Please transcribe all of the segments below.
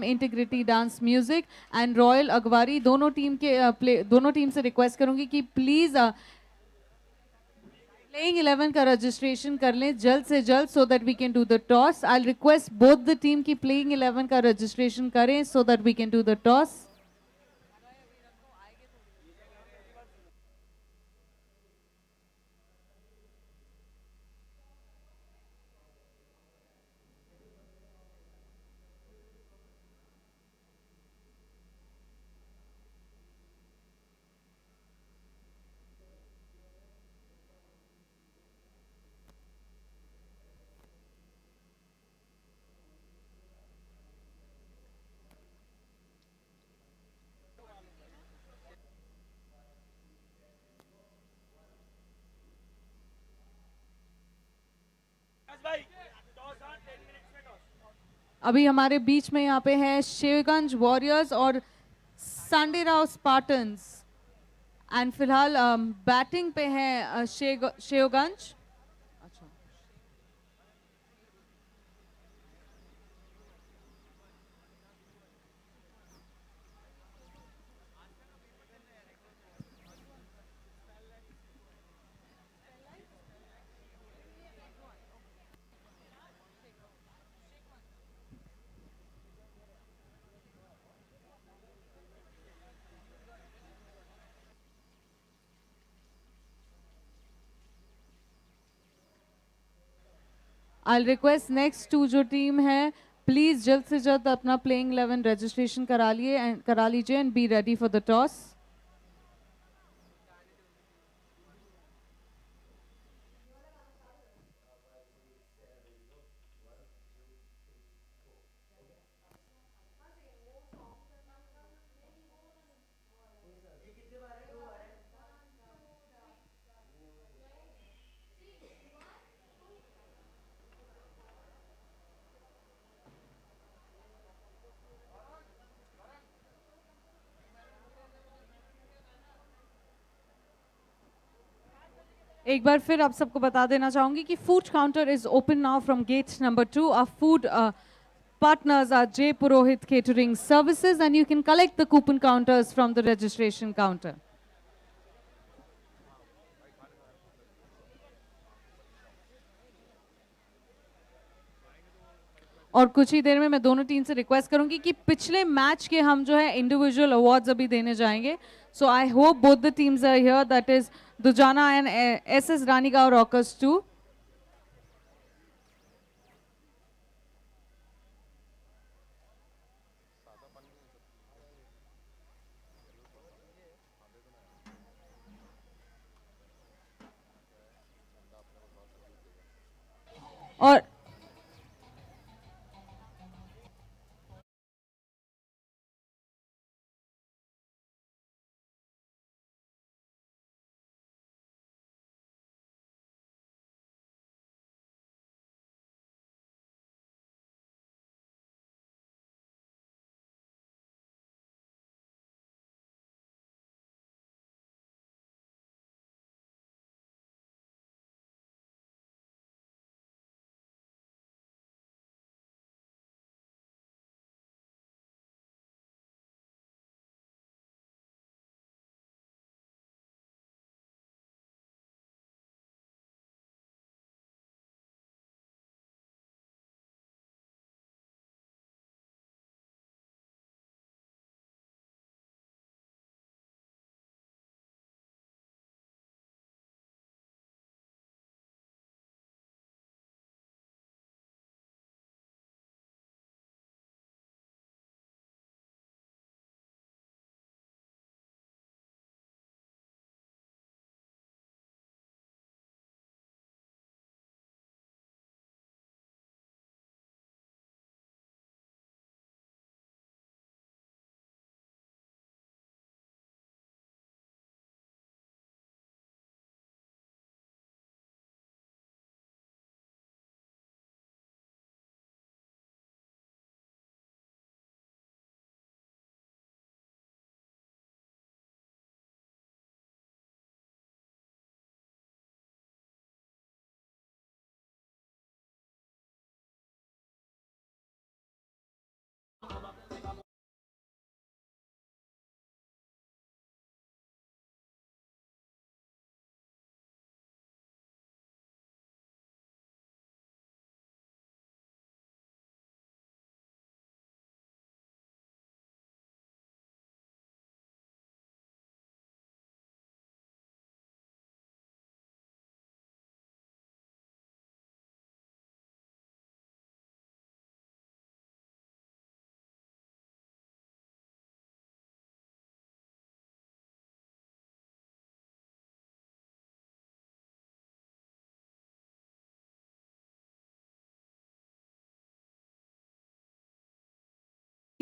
Integrity dance music and royal Agwari दोनों team से request करूंगी कि प्लीज प्लेइंग 11 का रजिस्ट्रेशन कर लें जल्द से जल्द so that we can do the toss. I request both the team की प्लेइंग 11 का रजिस्ट्रेशन करें so that we can do the toss. अभी हमारे बीच में यहाँ पे है शेवगंज वॉरियर्स और सांडेराव स्पार्टन्स एंड फिलहाल बैटिंग पे है Shevganj. I request next to जो टीम है प्लीज जल्द से जल्द अपना प्लेइंग 11 रजिस्ट्रेशन करा लीजिए and be ready for the toss. एक बार फिर आप सबको बता देना चाहूंगी कि food counter is open now from gate number 2। Our food partners are J Purohit Catering Services and you can collect the coupon counters from the registration counter. और कुछ ही देर में मैं दोनों टीम से रिक्वेस्ट करूंगी कि पिछले मैच के हम जो है इंडिविजुअल अवार्ड्स अभी देने जाएंगे। So I hope both the teams are here, that is Dujana and SS Ranigaon rockers 2। और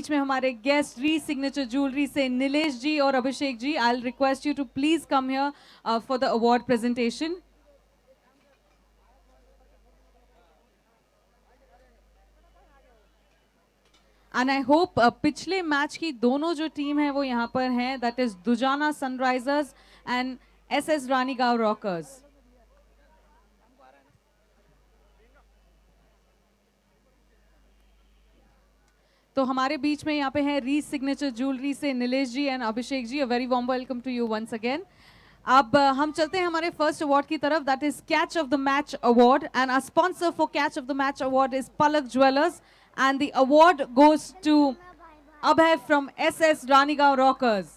बीच में हमारे गेस्ट री सिग्नेचर ज्वेलरी से नीलेश जी और Abhishek ji, I request you to please come here for the award presentation. And I hope पिछले मैच की दोनों जो टीम है वो यहाँ पर हैं, that is Dujana sunrisers and SS Ranigaon rockers. तो हमारे बीच में यहाँ पे है री सिग्नेचर ज्वेलरी से Nilesh ji and Abhishek ji. A very warm welcome to you once again. अब हम चलते हैं हमारे फर्स्ट अवार्ड की तरफ, that is catch of the match award. And our sponsor for catch of the match award is Palak jewellers and the award goes to Abhay from SS Ranigaon Rockers.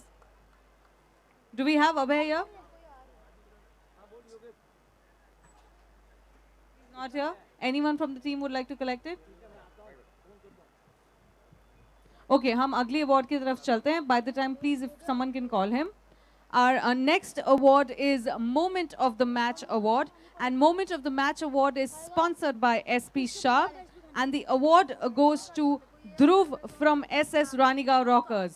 Do we have Abhay here? Not here. Anyone from the team would like to collect it? Okay, हम अगली award की तरफ चलते हैं. By the time, please, if someone can call him. Our next award is Moment of the Match Award. And Moment of the Match Award is sponsored by SP Shah. And the award goes to Dhruv from SS Ranigaon Rockers.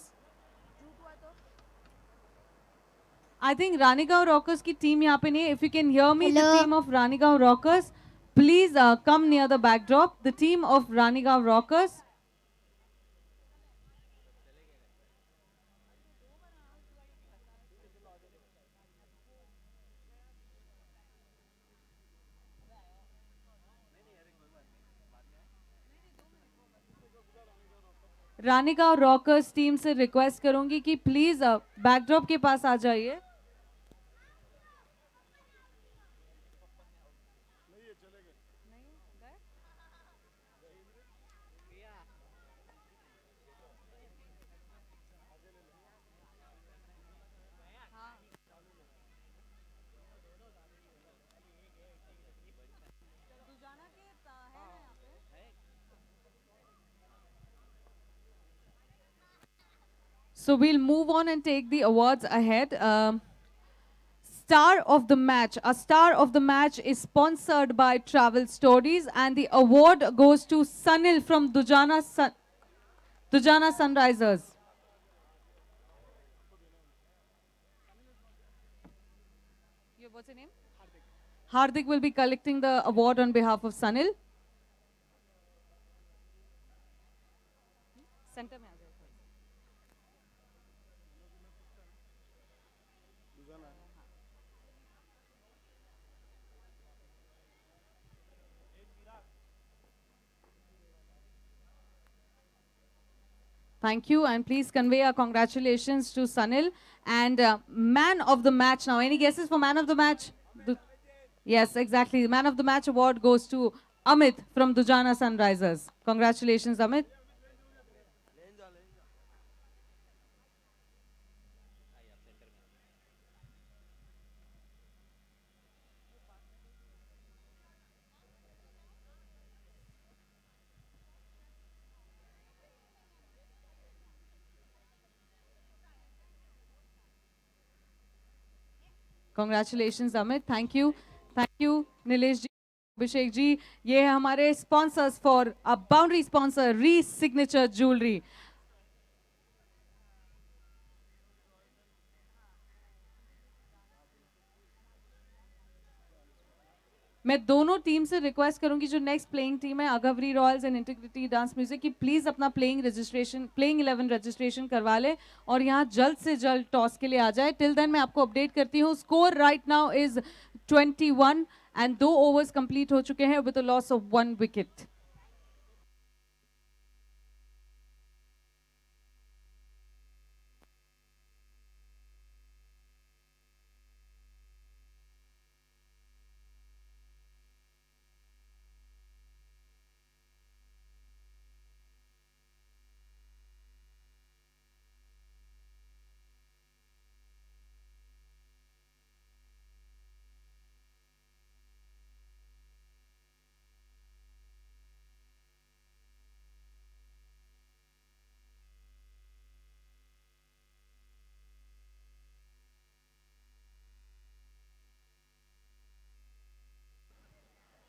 I think Ranigaon Rockers की team यहाँ पे नहीं. If you can hear me, the team of Ranigaon Rockers, please come near the backdrop. The team of Ranigaon Rockers. Ranigaon Rockers team से request करूंगी कि please backdrop के पास आ जाइए. So we'll move on and take the awards ahead. Star of the Match. A Star of the Match is sponsored by Travel Stories and the award goes to Sunil from Dujana Sunrisers. What's your name? Hardik will be collecting the award on behalf of Sunil. Center में आ जाओ. Thank you, and please convey our congratulations to Sunil. And man of the match now. Any guesses for man of the match? Yes, exactly. The man of the match award goes to Amit from Dujana Sunrisers. Congratulations, Amit. Congratulations, Amit. Thank you. Thank you, Nilesh ji, Abhishek ji. ये है हमारे sponsors for a boundary sponsor, Reese Signature Jewelry. मैं दोनों team से request करूंगी जो next playing team है Agwari Royals and integrity dance music की, प्लीज अपना प्लेइंग 11 रजिस्ट्रेशन करवा ले और यहाँ जल्द से जल्द टॉस के लिए आ जाए. टिल देन मैं आपको अपडेट करती हूँ. Score right now is 21 and 2 overs complete हो चुके हैं with a loss of 1 wicket.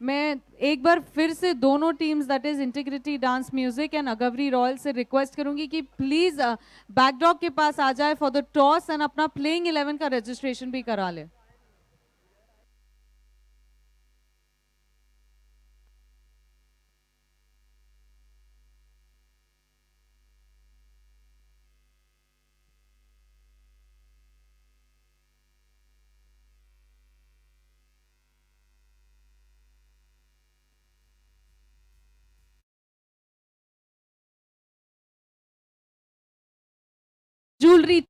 मैं एक बार फिर से दोनों teams that is integrity dance music and Agwari royal से रिक्वेस्ट करूंगी कि प्लीज बैकड्रॉप के पास आ जाए फॉर द टॉस एंड अपना प्लेइंग 11 का रजिस्ट्रेशन भी करा ले। ज्वेलरी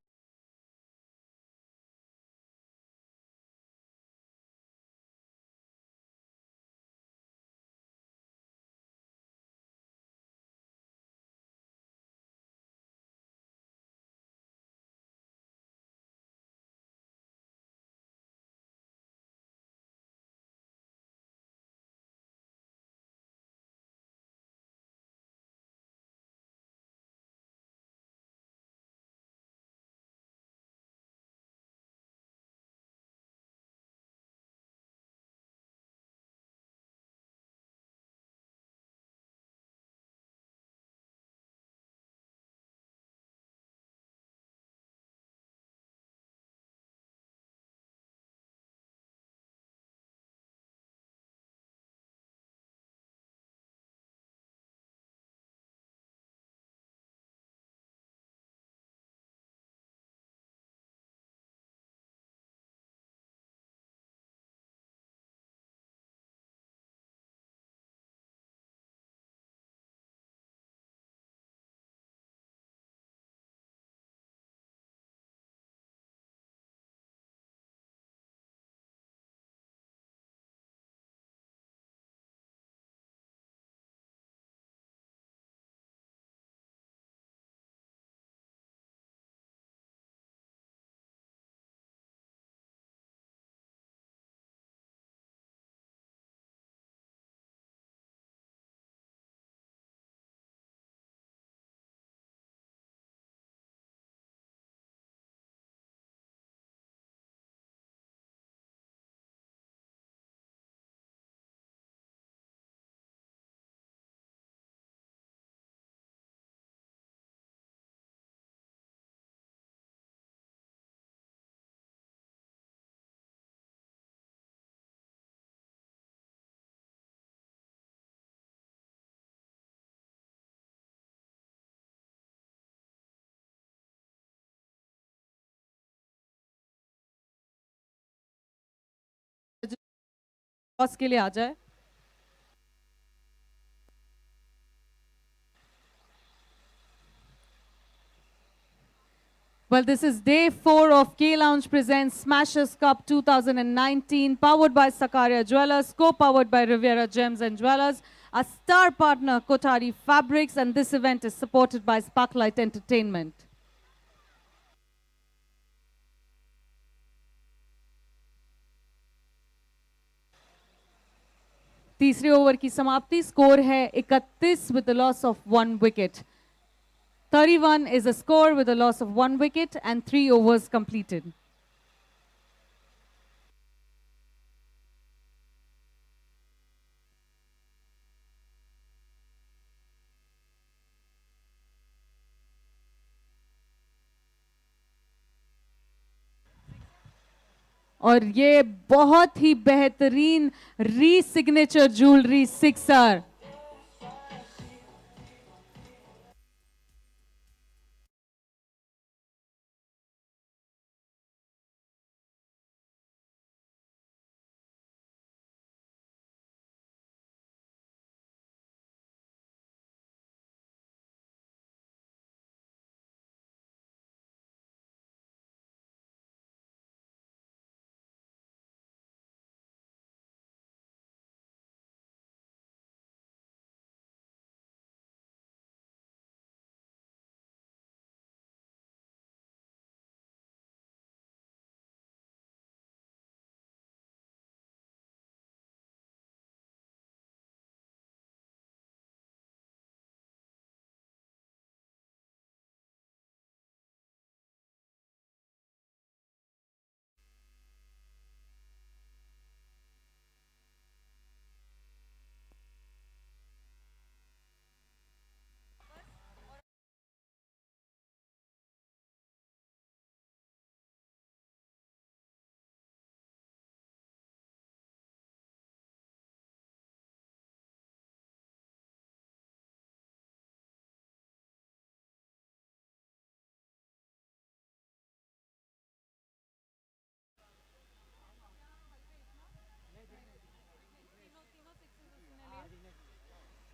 टॉस के लिए आ जाए। Well, this is day 4 of K Lounge Presents Smashers Cup 2019, powered by Sakaria Jewelers, co-powered by Riviera Gems and Jewelers, a star partner Kotari Fabrics, and this event is supported by Sparklight Entertainment. तीसरे over की समाप्ति score है 31 with the loss of 1 wicket. 31 is a score with a loss of 1 wicket and 3 overs completed. और ये बहुत ही बेहतरीन री signature jewellery sixer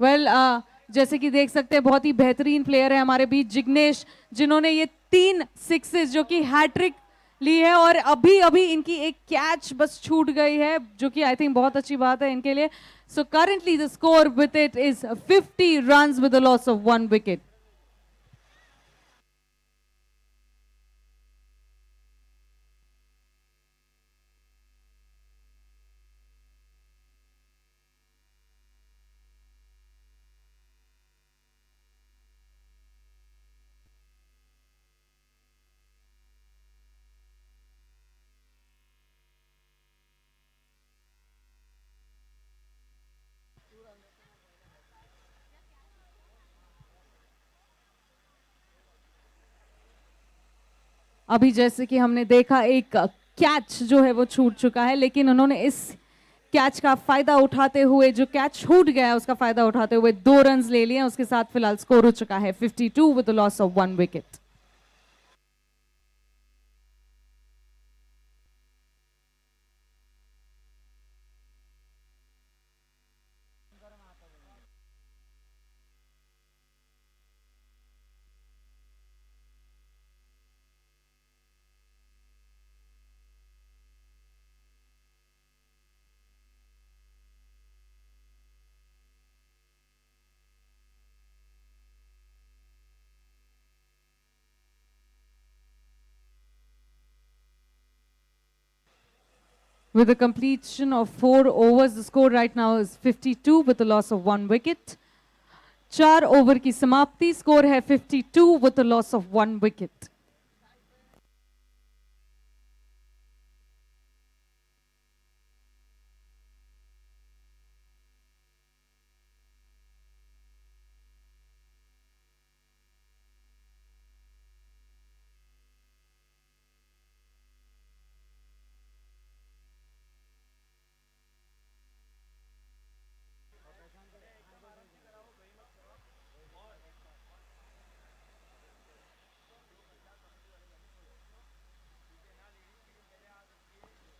well जैसे कि देख सकते हैं बहुत ही बेहतरीन प्लेयर है हमारे बीच जिग्नेश, जिन्होंने ये 3 सिक्सेस जो कि हैट्रिक ली है और अभी अभी इनकी एक कैच बस छूट गई है, जो कि आई थिंक बहुत अच्छी बात है इनके लिए. So currently the score with it is 50 runs with the loss of 1 wicket. अभी जैसे कि हमने देखा एक कैच जो है वो छूट चुका है, लेकिन उन्होंने इस कैच का फायदा उठाते हुए, जो कैच छूट गया है उसका फायदा उठाते हुए 2 रन्स ले लिए. उसके साथ फिलहाल स्कोर हो चुका है 52 with the loss of 1 wicket. With the completion of 4 overs, the score right now is 52 with the loss of 1 wicket. 4 over की समाप्ति, स्कोर है 52 with the loss of 1 wicket.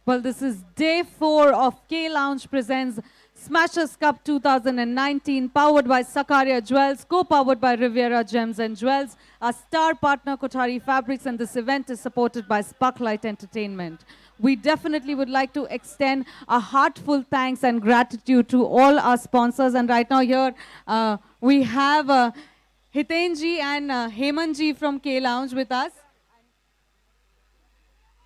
Well, this is day 4 of K Lounge presents Smashers Cup 2019, powered by Sakarya Jewels, co-powered by Riviera Gems and Jewels. Our star partner Kothari Fabrics, and this event is supported by Sparklight Entertainment. We definitely would like to extend a heartfelt thanks and gratitude to all our sponsors. And right now here we have Hitenji and Hemanji from K Lounge with us.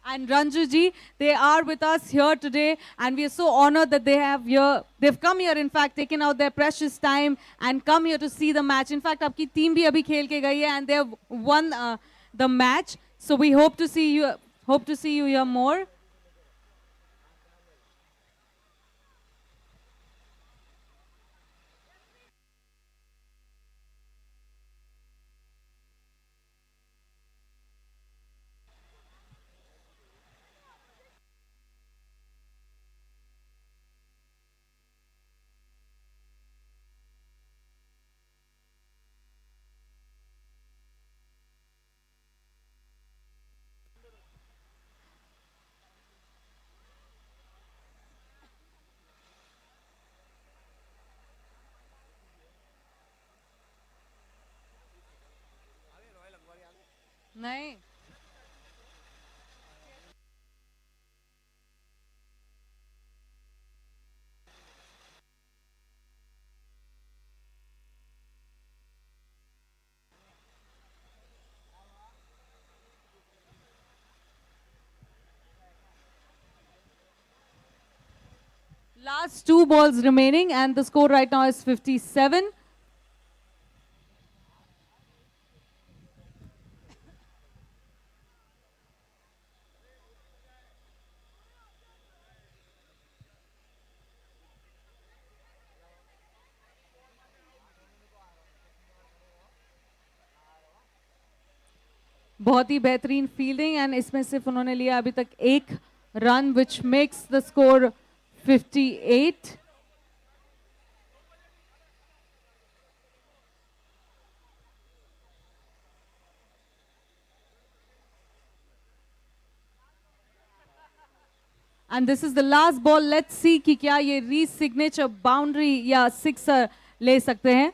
And Ranju ji, they are with us here today, and we are so honored that they've come here, in fact, taken out their precious time and come here to see the match. In fact, आपकी team भी अभी खेल के गई है, and they have won the match. So we hope to see you here more. नहीं. Last 2 balls remaining, and the score right now is 57. बहुत ही बेहतरीन फील्डिंग, एंड इसमें सिर्फ उन्होंने लिया अभी तक 1 run, which makes the score 58. And this is the last ball. Let's see कि क्या ये री-सिग्नेचर बाउंड्री या सिक्सर ले सकते हैं।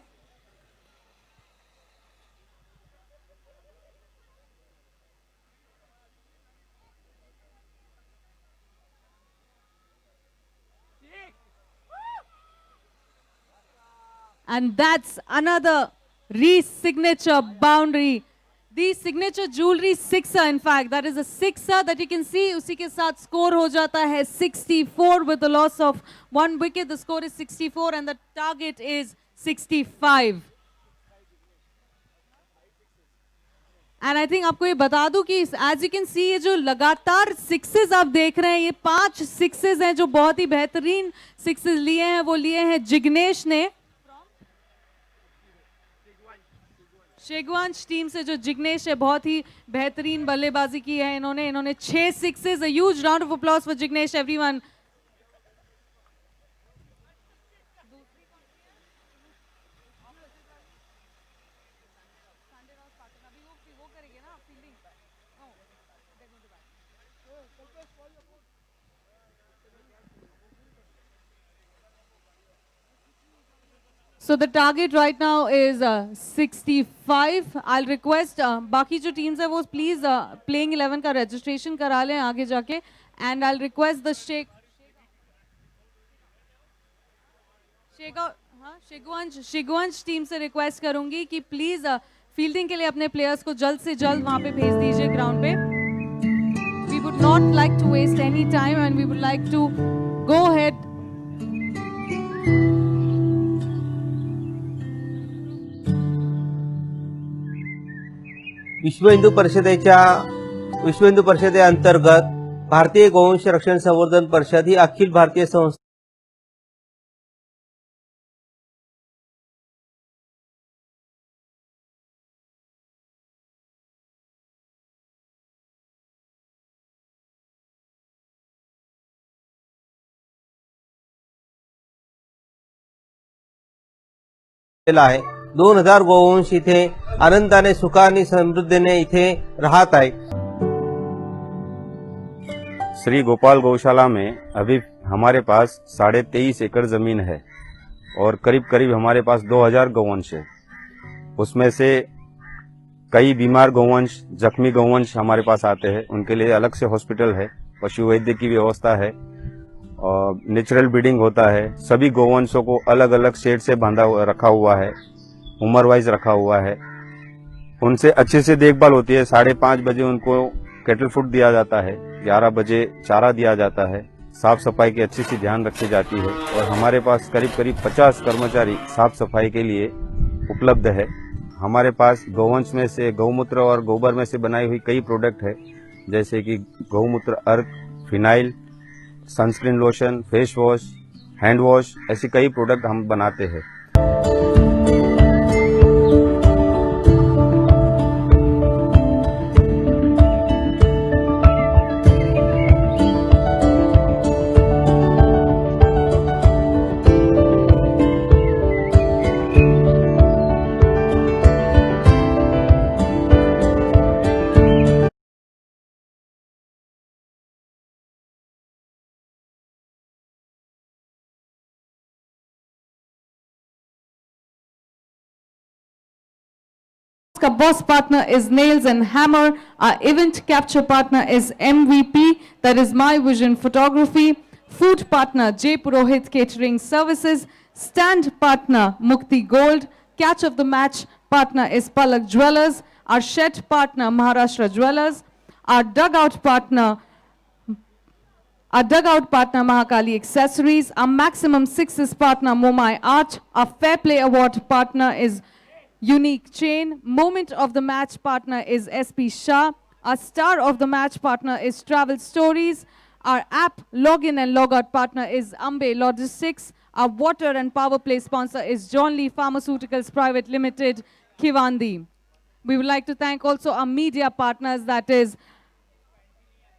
And that's another re-signature boundary. The signature jewelry sixer, in fact, that is a sixer that you can see. उसी के साथ score हो जाता है 64 with the loss of 1 wicket. The score is 64 and the target is 65. And I think आपको ये बता दूं कि as you can see ये जो लगातार sixes आप देख रहे हैं, ये 5 sixes हैं जो बहुत ही बेहतरीन sixes लिए हैं, वो लिए हैं जिग्नेश ने। शेगवांश टीम से जो जिग्नेश है, बहुत ही बेहतरीन बल्लेबाजी की है इन्होंने 6 sixes. A huge round of applause for Jignesh everyone. So the target right now is 65. I'll request बाकी जो teams है वो please playing 11 का registration करा लें आगे जाके, and I'll request the Shegvansh team से रिक्वेस्ट करूंगी कि प्लीज फील्डिंग के लिए अपने प्लेयर्स को जल्द से जल्द वहां पे भेज दीजिए ग्राउंड पे। We would not like to waste any time and we would like to go ahead. विश्व हिंदू परिषदेअंतर्गत भारतीय गोवंश रक्षण संवर्धन परिषद ही अखिल भारतीय संस्था आहे। 2000 गोवंश इथे आनंदाने सुखाने समृद्धीने इथे राहत आहे। श्री गोपाल गौशाला में अभी हमारे पास 23.5 एकड़ जमीन है और करीब करीब हमारे पास 2000 गौवंश है। उसमें से कई बीमार गौवंश, जख्मी गौवंश हमारे पास आते हैं। उनके लिए अलग से हॉस्पिटल है, पशु वैद्य की व्यवस्था है और नेचुरल ब्रीडिंग होता है। सभी गौवंशों को अलग अलग शेड से रखा हुआ है, उम्र वाइज रखा हुआ है। उनसे अच्छे से देखभाल होती है। 5:30 बजे उनको कैटल फूड दिया जाता है, 11 बजे चारा दिया जाता है। साफ सफाई की अच्छी सी ध्यान रखी जाती है और हमारे पास करीब करीब 50 कर्मचारी साफ सफाई के लिए उपलब्ध है। हमारे पास गौवंश में से गौमूत्र और गोबर में से बनाई हुई कई प्रोडक्ट है, जैसे कि गौमूत्र अर्क, phenyl, sunscreen lotion, face wash, hand wash, ऐसी कई प्रोडक्ट हम बनाते हैं। Our boss partner is Nails and Hammer. Our event capture partner is MVP, that is My Vision Photography. Food partner J Purohit Catering Services. Stand partner Mukti Gold. Catch of the match partner is Palak Jewelers. Our shed partner Maharashtra Jewelers. Our dugout partner Mahakali Accessories. Our maximum sixes partner Momai Art. Our Fair Play Award partner is Unique Chain. Moment of the match partner is SP Shah. Our star of the match partner is Travel Stories. Our app login and logout partner is Ambe Logistics. Our water and power play sponsor is John Lee Pharmaceuticals Private Limited, Kivandi. We would like to thank also our media partners, that is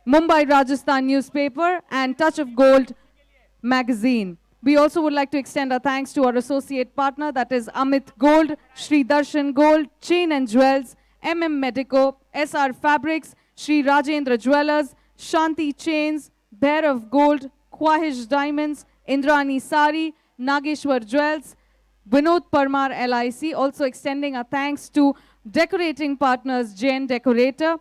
Mumbai Rajasthan Newspaper and Touch of Gold magazine. We also would like to extend our thanks to our associate partner, that is Amit Gold, Shri Darshan Gold, Chain and Jewels, Medico, SR Fabrics, Shri Rajendra Jewelers, Shanti Chains, Bhairav Gold, Quahish Diamonds, Indrani Sari, Nageshwar Jewels, Vinod Parmar LIC, also extending our thanks to decorating partners Jain Decorator,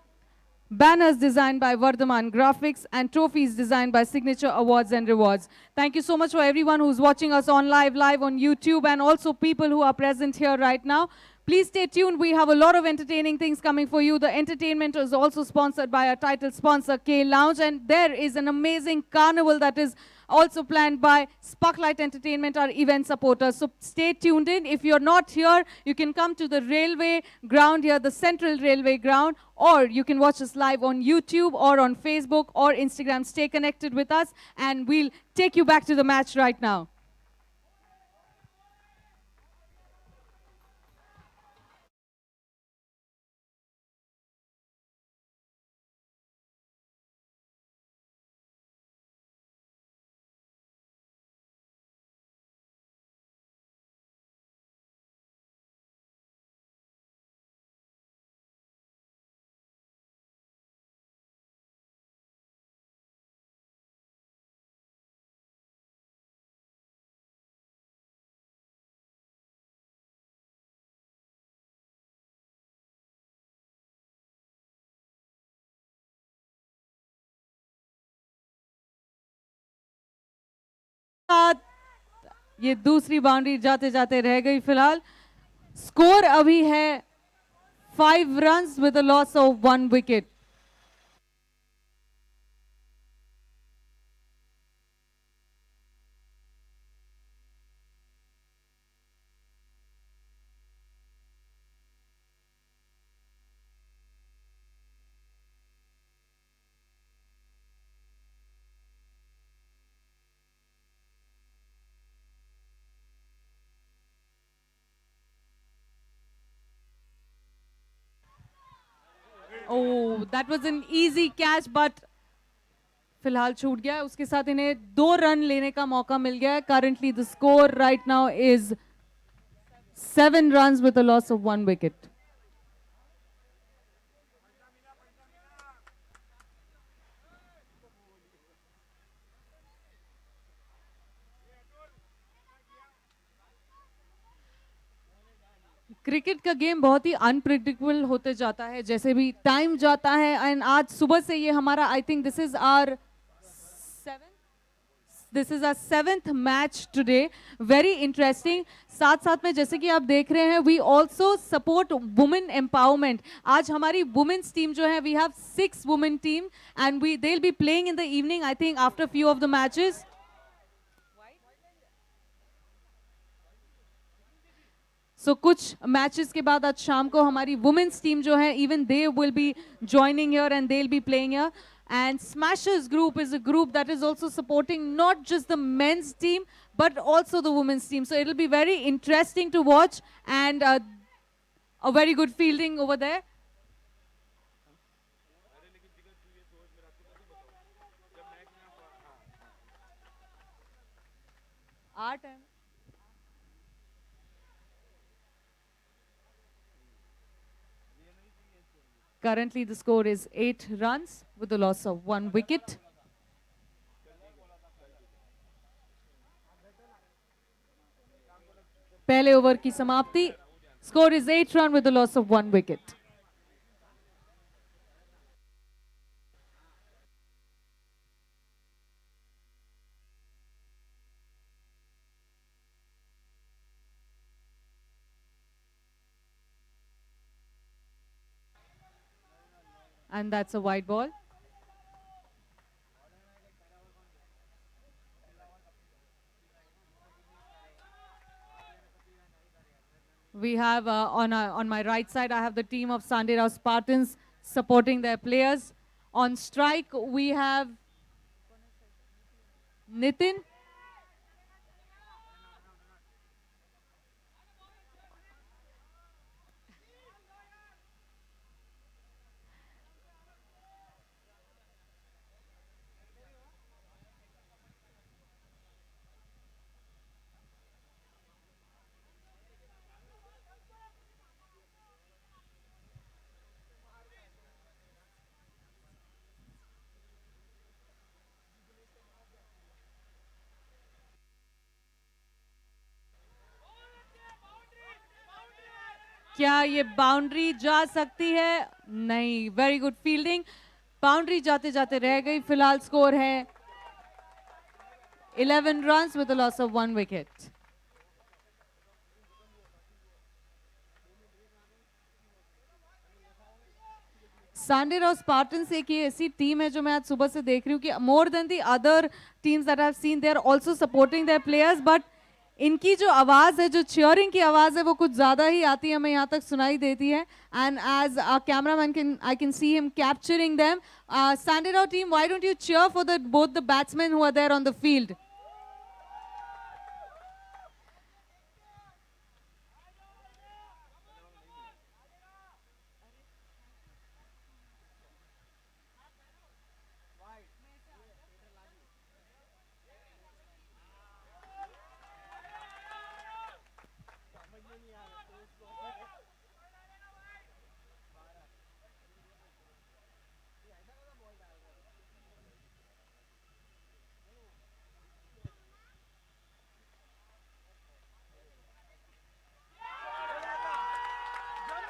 banners designed by Vardhaman Graphics, and trophies designed by Signature Awards and Rewards. Thank you so much for everyone who's watching us on live on YouTube, and also people who are present here right now. Please stay tuned. We have a lot of entertaining things coming for you. The entertainment is also sponsored by our title sponsor, K Lounge, and there is an amazing carnival that is also planned by Sparklight Entertainment, our event supporters. So stay tuned in. If you're not here, you can come to the railway ground here, the Central Railway ground, or you can watch us live on YouTube or on Facebook or Instagram. Stay connected with us, and we'll take you back to the match right now. ये दूसरी boundary जाते जाते रह गई फिलहाल score अभी है 5 runs with a loss of 1 wicket. Oh, that was an easy catch, but फिलहाल छूट गया है उसके साथ इन्हें 2 रन लेने का मौका मिल गया है. Currently the score right now is 7 runs with a loss of 1 wicket. Cricket का गेम बहुत ही अनप्रिडिक्टेबल होते जाता है जैसे भी टाइम जाता है एंड आज सुबह से ये हमारा I think this is our seventh match today. Very interesting. साथ साथ में जैसे कि आप देख रहे हैं we also support women empowerment. आज हमारी वुमेन्स टीम जो है we have 6 women team and we they will be playing in the evening I think after few of the matches. So कुछ मैचेस के बाद आज शाम को हमारी वुमेन्स टीम जो है even they will B joining here and they will be playing here. And Smashers Group is a group that is also supporting not just the men's team, but also the women's team. So it'll be very interesting to watch and a very good fielding over there. Our time. Currently, the score is 8 runs with a loss of 1 wicket. पहले over की समाप्ति. Score is 8 runs with a loss of 1 wicket. And that's a wide ball. We have on my right side, I have the team of Sanjay Rao Spartans supporting their players. On strike, we have Nitin. क्या ये boundary जा सकती है? नहीं, very good fielding, boundary जाते जाते रह गई। फिलहाल स्कोर है 11 runs with a loss of 1 wicket. Sande Rao Spartans एक ये ऐसी टीम है जो मैं आज सुबह से देख रही हूँ कि more than the other teams that I have seen, they are also supporting their players, but इनकी जो आवाज है, जो चीयरिंग की आवाज है, वो कुछ ज्यादा ही आती है, हमें यहाँ तक सुनाई देती है। And as a cameraman can I can see him capturing them. Sanderao team, why don't you cheer for the both the batsmen who are there on the field?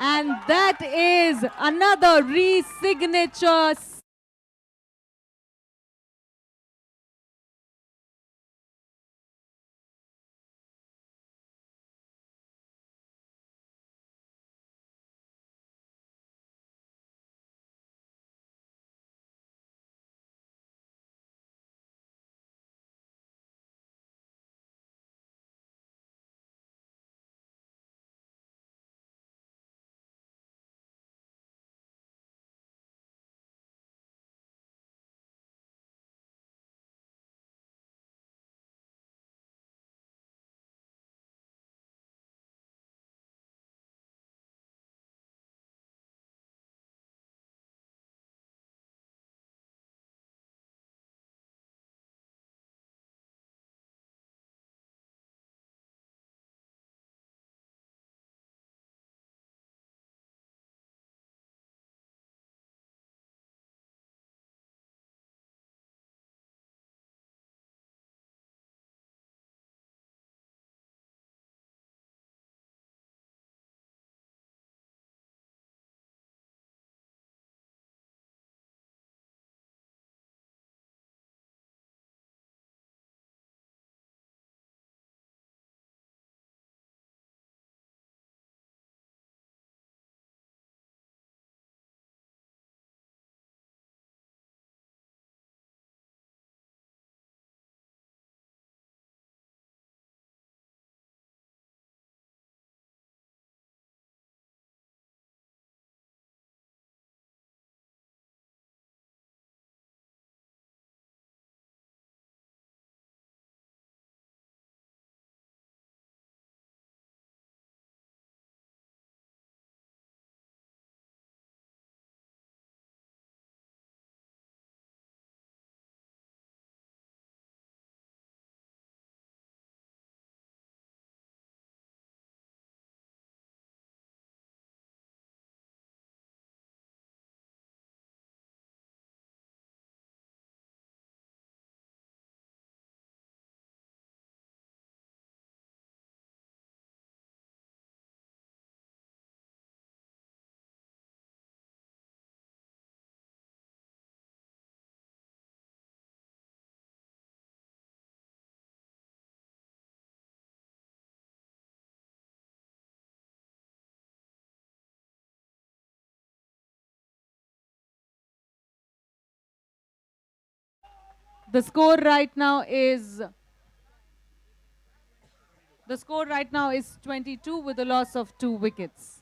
And that is another re-signature. The score right now is 22 with a loss of 2 wickets.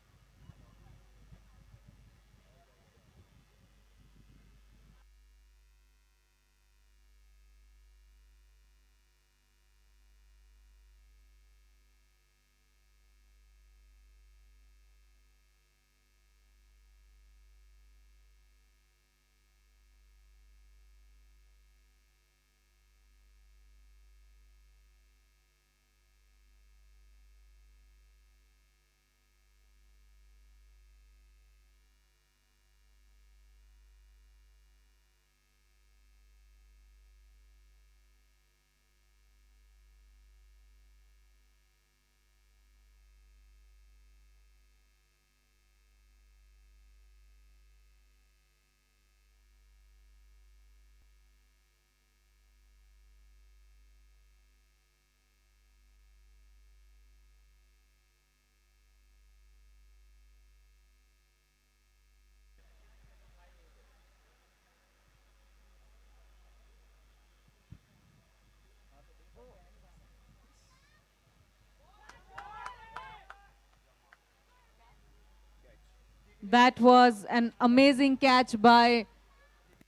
That was an amazing catch by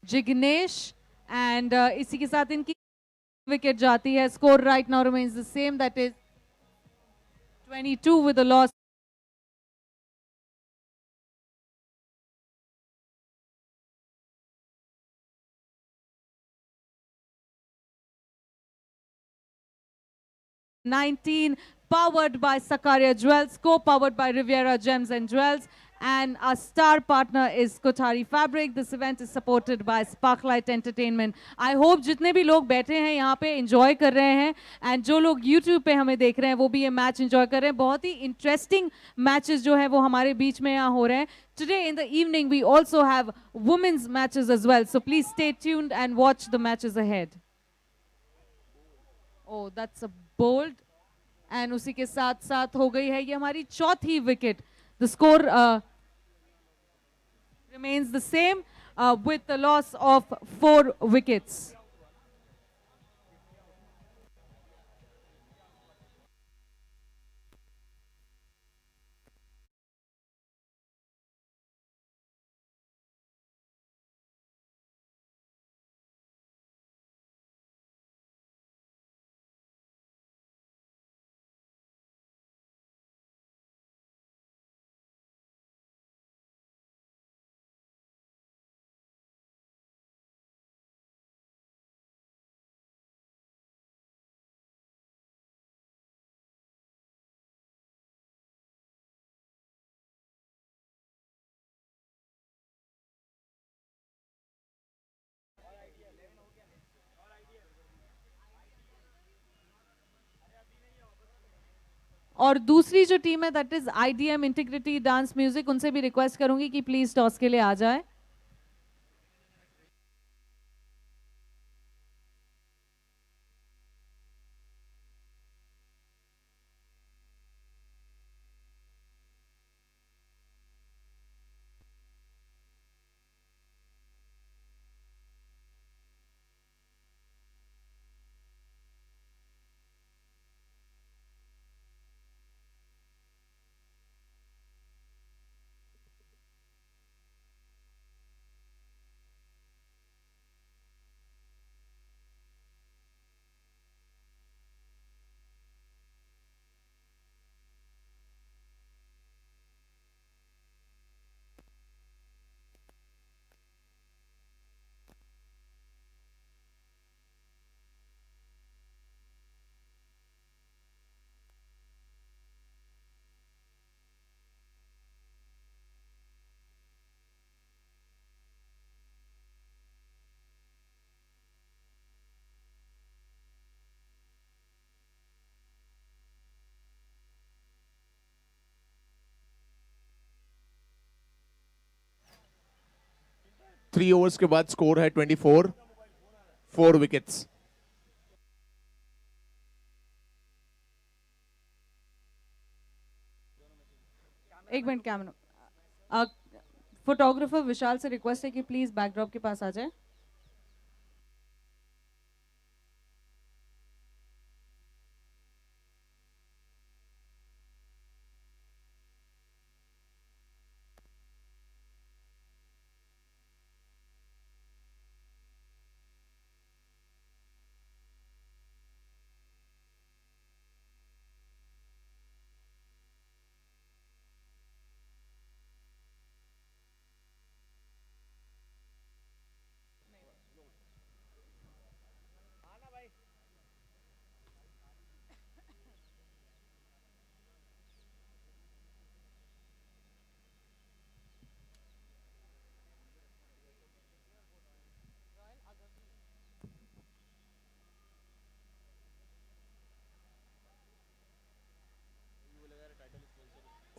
Jignesh. And इसी के साथ इनकी wicket जाती है. Score right now remains the same. That is 22 with a loss. #19, powered by Sakarya Jewels, co-powered by Riviera Gems and Jewels, and our star partner is Kothari Fabric. This event is supported by Sparklight Entertainment. I hope जितने भी लोग बैठे हैं यहाँ पे enjoy कर रहे हैं, and जो लोग YouTube पे हमें देख रहे हैं वो भी ये match enjoy कर रहे हैं. बहुत ही interesting matches जो है वो हमारे बीच में यहाँ हो रहे हैं. Today in the evening we also have women's matches as well. So please stay tuned and watch the matches ahead. Oh, that's a bold. And उसी के साथ साथ हो गई है ये हमारी चौथी wicket. The score remains the same with the loss of 4 wickets. और दूसरी जो टीम है that is IDM integrity dance music, उनसे भी रिक्वेस्ट करूंगी कि प्लीज टॉस के लिए आ जाए. थ्री ओवर्स के बाद स्कोर है 24, 4 विकेट्स. एक मिनट कैमरा. फोटोग्राफर विशाल से रिक्वेस्ट है कि प्लीज बैकड्रॉप के पास आ जाए.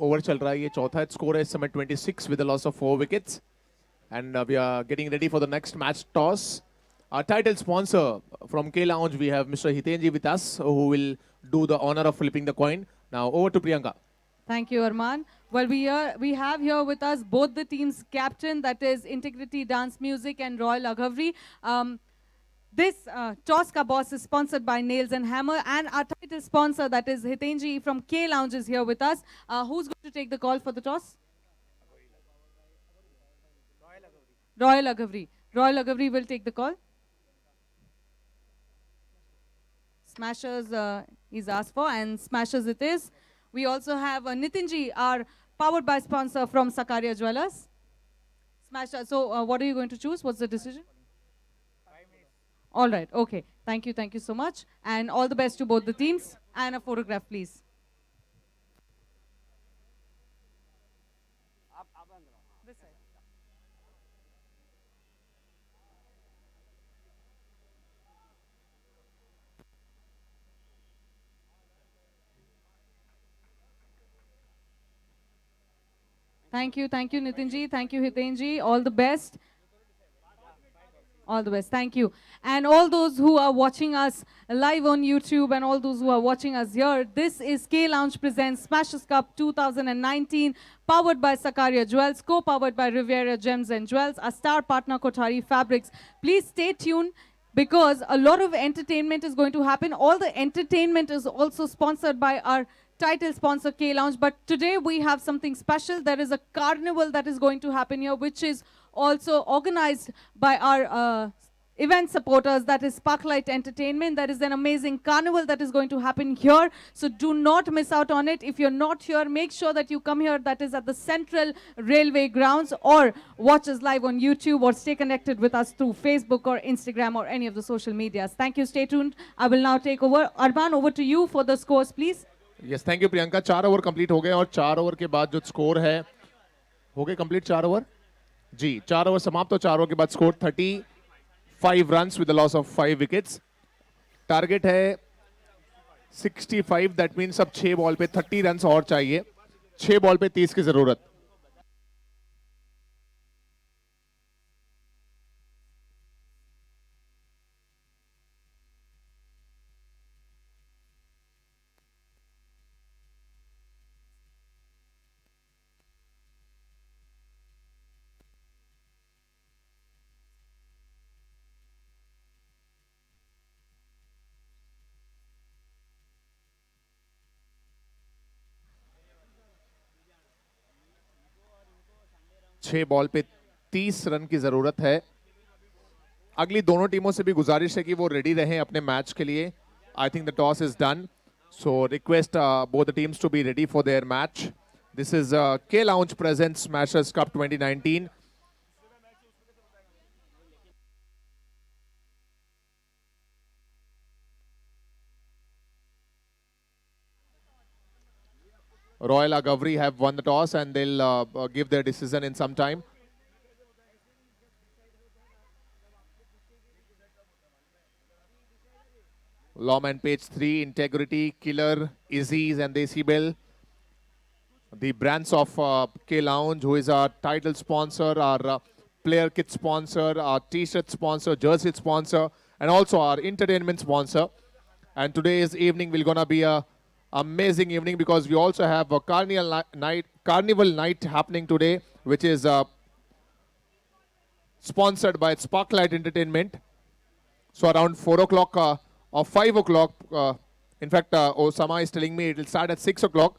ओवर चल रहा है, ये चौथा स्कोर है इस समय 26 with a loss of 4 wickets. And we are getting ready for the next match toss. Our title sponsor from K Lounge, we have Mr. Hitenji with us, who will do the honor of flipping the coin. Now over to Priyanka. Thank you, Arman. Well, we have here with us both the team's captain, that is Integrity Dance Music and Royal Aghavri. This toss ka boss is sponsored by Nails and Hammer, and our title sponsor, that is Hitenji from K Lounge, is here with us. Who's going to take the call for the toss? Royal Agavri. Royal Agavri will take the call. Smashers is asked for, and Smashers it is. We also have Nitinji, our powered by sponsor from Sakaria Jewelers. Smasher. So what are you going to choose? What's the decision? All right. Okay. Thank you. Thank you so much. And all the best to both the teams. And a photograph, please. This side. Thank you, Nitinji. Thank you, Hitenji. All the best. All the best. Thank you. And all those who are watching us live on YouTube and all those who are watching us here, this is K Lounge Presents Smashers Cup 2019, powered by Sakaria Jewels, co-powered by Riviera Gems and Jewels, our star partner Kothari Fabrics. Please stay tuned because a lot of entertainment is going to happen. All the entertainment is also sponsored by our title sponsor K Lounge. But today we have something special. There is a carnival that is going to happen here, which is also organized by our event supporters, that is Sparklight Entertainment. There is an amazing carnival that is going to happen here. So do not miss out on it. If you're not here, make sure that you come here. That is at the Central Railway grounds, or watch us live on YouTube, or stay connected with us through Facebook or Instagram or any of the social medias. Thank you. Stay tuned. I will now take over. Arman, over to you for the scores, please. Yes, thank you, Priyanka. 4 over complete हो गए और 4 over के बाद जो score है हो गए complete 4 over जी 4 over समाप्त हो 4 ओवर के बाद score 35 runs with the loss of 5 wickets target है 65 दैट मींस अब 6 बॉल पे 30 रन्स और चाहिए 6 बॉल पे 30 की जरूरत छह बॉल पे 30 रन की जरूरत है अगली दोनों टीमों से भी गुजारिश है कि वो रेडी रहें अपने मैच के लिए I think the toss is done so request both the teams to be ready for their match this is K Lounge presents Smashers Cup 2019 Royal Agavri have won the toss and they'll give their decision in some time. Lawman page 3, Integrity, Killer, Izzy's and Decibel. The brands of K Lounge, who is our title sponsor, our player kit sponsor, our t-shirt sponsor, jersey sponsor, and also our entertainment sponsor. And today's evening will gonna be a amazing evening because we also have a carnival night happening today, which is sponsored by Sparklight Entertainment. So around 4 o'clock or 5 o'clock, in fact, Osama is telling me it will start at 6 o'clock.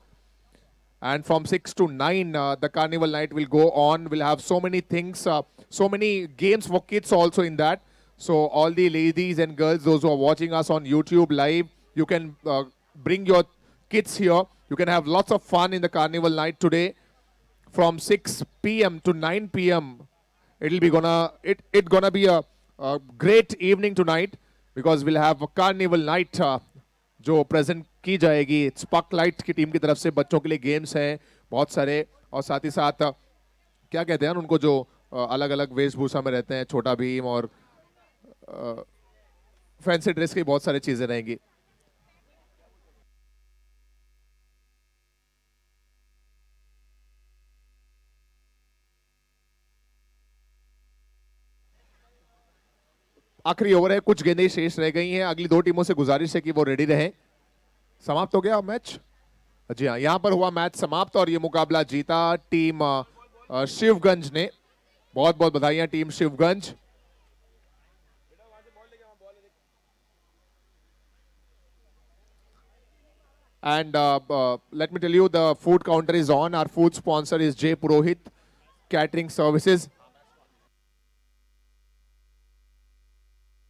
And from 6 to 9, the carnival night will go on. We'll have so many things, so many games for kids also in that. So all the ladies and girls, those who are watching us on YouTube live, you can bring your kids here. You can have lots of fun in the carnival night today from 6 p.m. to 9 p.m. It'll be gonna be a great evening tonight because we'll have a carnival night जो present की जाएगी स्पार्कलाइट की team की तरफ से बच्चों के लिए गेम्स हैं बहुत सारे और साथ ही साथ क्या कहते हैं उनको जो अलग अलग वेशभूषा में रहते हैं छोटा भीम और फैंसी ड्रेस की बहुत सारी चीजें रहेंगी आखिरी ओवर है कुछ गेंदें शेष रह गई हैं अगली दो टीमों से गुजारिश है कि वो रेडी रहें समाप्त हो गया मैच जी हाँ यहाँ पर हुआ मैच समाप्त और ये मुकाबला जीता टीम शिवगंज ने बहुत बहुत बधाइयां team Shivganj and let me tell you the food counter is on our food sponsor is J Purohit catering services